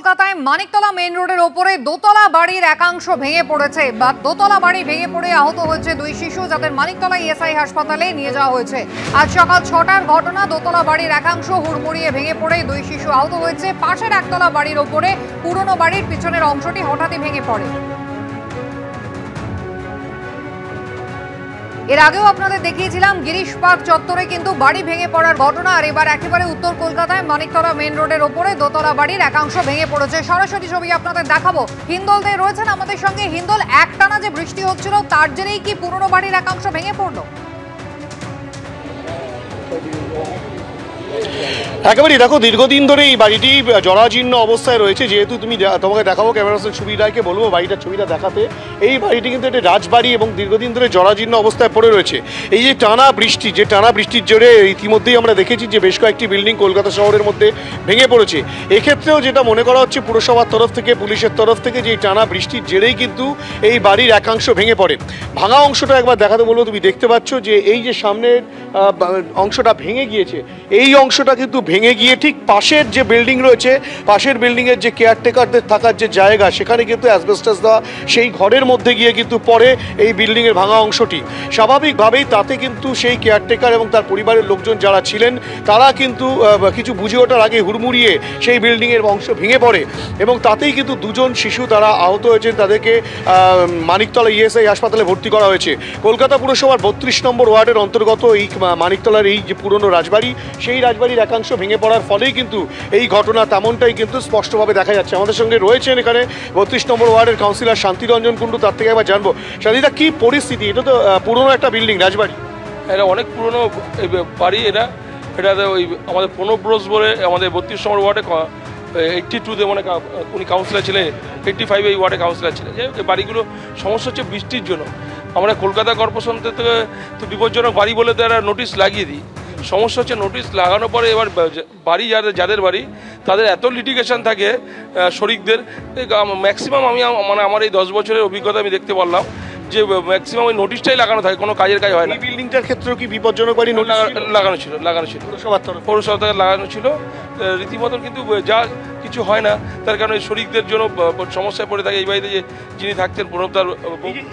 কলকাতায় মানিকতলা মেইন রোডের ওপরে দোতলা বাড়ির একাংশ ভেঙে পড়েছে বা দোতলা বাড়ি ভেঙে পড়ে আহত হয়েছে দুই শিশু, যাদের মানিকতলা ইএসআই হাসপাতালে নিয়ে যাওয়া হয়েছে। আজ সকাল ৬টার ঘটনা। দোতলা বাড়ির একাংশ হুড়মুড়িয়ে ভেঙে পড়ে দুই শিশু আহত হয়েছে। পাশের একতলা বাড়ির ওপরে পুরনো বাড়ির পিছনের অংশটি হঠাৎই ভেঙে পড়ে। এর আগেও আপনাদের দেখিয়েছিলাম গিরিশ পার্ক চত্বরে কিন্তু বাড়ি ভেঙে পড়ার ঘটনা। আর এবার একেবারে উত্তর কলকাতায় মানিকতলা মেইন রোডের ওপরে দোতলা বাড়ির একাংশ ভেঙে পড়েছে। সরাসরি ছবি আপনাদের দেখাবো। হিন্দল দে রয়েছেন আমাদের সঙ্গে। হিন্দল, একটানা যে বৃষ্টি হচ্ছিল তার জেরেই কি পুরনো বাড়ির একাংশ ভেঙে পড়লো? একেবারেই দেখো, দীর্ঘদিন ধরে এই বাড়িটি জরাজীর্ণ অবস্থায় রয়েছে। যেহেতু তোমাকে দেখাবো, ক্যামেরা পার্সন সুবীর রায়কে বলবো বাড়িটার ছবিটা দেখাতে। এই বাড়িটি কিন্তু একটা রাজবাড়ি এবং দীর্ঘদিন ধরে জরাজীর্ণ অবস্থায় পড়ে রয়েছে। এই যে টানা বৃষ্টির জোরে ইতিমধ্যেই আমরা দেখেছি যে বেশ কয়েকটি বিল্ডিং কলকাতা শহরের মধ্যে ভেঙে পড়েছে। এক্ষেত্রেও যেটা মনে করা হচ্ছে পুরসভার তরফ থেকে, পুলিশের তরফ থেকে, যে টানা বৃষ্টির জেরেই কিন্তু এই বাড়ির একাংশ ভেঙে পড়ে। ভাঙা অংশটা একবার দেখাতে বলবো। তুমি দেখতে পাচ্ছ যে এই যে সামনের অংশটা ভেঙে গিয়েছে, এই অংশটা কিন্তু ভেঙে গিয়ে ঠিক পাশের যে বিল্ডিং রয়েছে, পাশের বিল্ডিংয়ের যে কেয়ারটেকারদের থাকার যে জায়গা, সেখানে কিন্তু অ্যাসবেস্টাস দেওয়া সেই ঘরের মধ্যে গিয়ে কিন্তু পড়ে এই বিল্ডিংয়ের ভাঙা অংশটি। স্বাভাবিকভাবেই তাতে কিন্তু সেই কেয়ারটেকার এবং তার পরিবারের লোকজন যারা ছিলেন তারা কিন্তু কিছু বুঝে ওঠার আগে হুড়মুড়িয়ে সেই বিল্ডিংয়ের অংশ ভেঙে পড়ে এবং তাতেই কিন্তু দুজন শিশু তারা আহত হয়েছেন। তাদেরকে মানিকতলা ইএসআই হাসপাতালে ভর্তি করা হয়েছে। কলকাতা পুরসভার ৩২ নম্বর ওয়ার্ডের অন্তর্গত এই মানিকতলার এই যে পুরনো রাজবাড়ি, সেই রাজবাড়ির একাংশ ভেঙে পড়ার ফলেই কিন্তু এই ঘটনা তেমনটাই কিন্তু স্পষ্টভাবে দেখা যাচ্ছে। আমাদের সঙ্গে রয়েছেন এখানে ৩২ নম্বর ওয়ার্ডের কাউন্সিলর শান্তিরঞ্জন কুণ্ডু। তার থেকে একবার জানবো, শান্তিদা, কি পরিস্থিতি? এটা তো পুরনো একটা বিল্ডিং, রাজবাড়ি। এটা অনেক পুরনো বাড়ি। এটাতে ওই আমাদের প্রণব ব্রোস বলে আমাদের ৩২ নম্বর ওয়ার্ডে 82-তে মানে উনি কাউন্সিলর ছিলেন, 85 এই ওয়ার্ডে কাউন্সিলর ছিলেন। যে বাড়িগুলো সমস্যা হচ্ছে বৃষ্টির জন্য। আমরা কলকাতা কর্পোরেশন থেকে তো বিপজ্জনক বাড়ি বলে তো একটা নোটিশ লাগিয়ে দিই। সমস্যা হচ্ছে নোটিশ লাগানোর পরে এবার বাড়ি যাদের বাড়ি তাদের এত লিটিগেশন থাকে শরিকদের। ম্যাক্সিমাম আমি আমার এই 10 বছরের অভিজ্ঞতা আমি দেখতে পারলাম যে ম্যাক্সিমাম ওই নোটিশটাই লাগানো থাকে, কোনো কাজের কাজ হয় না। এই বিল্ডিংটার ক্ষেত্রেও কি বিপজ্জনক বাড়ি লাগানো ছিল পৌরসভা থেকে লাগানো ছিল রীতিমতন, কিন্তু যা কিছু হয় না। তার কারণে শরিকদের জন্য সমস্যায় পড়ে থাকে। এই বাড়িতে যিনি থাকতেন প্রণবদার,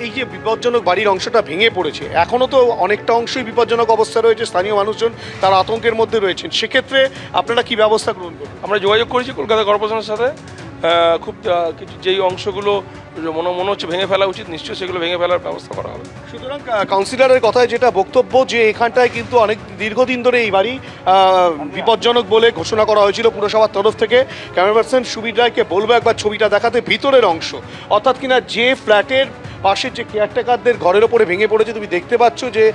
এই যে বিপজ্জনক বাড়ির অংশটা ভেঙে পড়েছে, এখনও তো অনেকটা অংশই বিপজ্জনক অবস্থা রয়েছে। স্থানীয় মানুষজন তারা আতঙ্কের মধ্যে রয়েছেন। সেক্ষেত্রে আপনারা কি ব্যবস্থা গ্রহণ করবেন? আমরা যোগাযোগ করেছি কলকাতা কর্পোরেশনের সাথে। খুব কিছু যেই অংশগুলো মনে হচ্ছে ভেঙে ফেলা উচিত, নিশ্চয়ই সেগুলো ভেঙে ফেলার ব্যবস্থা করা হবে। সুতরাং কাউন্সিলরের কথায় যেটা বক্তব্য, যে এখানটায় কিন্তু অনেক দীর্ঘদিন ধরে এই বাড়ি বিপজ্জনক বলে ঘোষণা করা হয়েছিল পুরসভার তরফ থেকে। ক্যামেরা পার্সন সুবীর রায়কে বলবো একবার ছবিটা দেখাতে। ভিতরের অংশ, অর্থাৎ কিনা যে ফ্ল্যাটের পাশের যে কেয়ারটেকারদের ঘরের ওপরে ভেঙে পড়েছে। তুমি দেখতে পাচ্ছ যে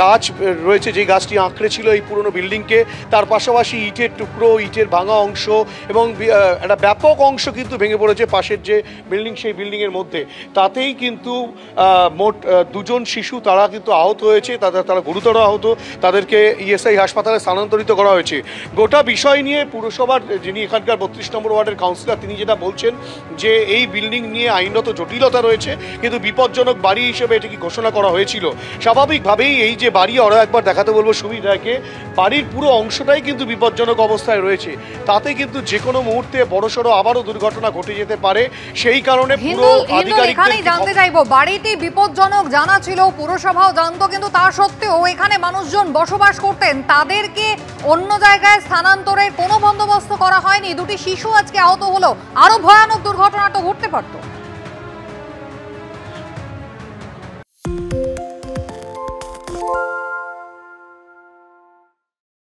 গাছ রয়েছে, যে গাছটি আঁকড়ে ছিল এই পুরনো বিল্ডিংকে। তার পাশাপাশি ইটের টুকরো, ইটের ভাঙা অংশ এবং একটা ব্যাপক অংশ কিন্তু ভেঙে পড়েছে পাশের যে বিল্ডিং, সেই বিল্ডিংয়ের মধ্যে। তাতেই কিন্তু মোট দুজন শিশু তারা কিন্তু আহত হয়েছে। তারা গুরুতর আহত। তাদেরকে ইএসআই হাসপাতালে স্থানান্তরিত করা হয়েছে। গোটা বিষয় নিয়ে পুরসভার যিনি এখানকার ৩২ নম্বর ওয়ার্ডের কাউন্সিলর, তিনি যেটা বলছেন যে এই বিল্ডিং নিয়ে আইনগত জটিলতা রয়েছে, কিন্তু বিপজ্জনক বাড়ি হিসেবে এটিকে ঘোষণা করা হয়েছিল। স্বাভাবিকভাবেই এই যে বাড়ি, ওরা একবার দেখাতে বলবো সুবীর রায়কে, বাড়ির পুরো অংশটাই কিন্তু বিপজ্জনক অবস্থায় রয়েছে। তাতে কিন্তু যে কোনো মুহূর্তে বড়সড় আবারও দুর্ঘটনা ঘটে যেতে পারে। সেই কারণে পুরো এখানেই জানতে চাইবো, বাড়িটি বিপজ্জনক জানা ছিল, পুরসভাও জানতো, কিন্তু তা সত্ত্বেও এখানে মানুষজন বসবাস করতেন, তাদেরকে অন্য জায়গায় স্থানান্তরের কোনো বন্দোবস্ত করা হয়নি। দুটি শিশু আজকে আহত হলো, আরো ভয়ানক দুর্ঘটনা তো ঘটতে পারতো।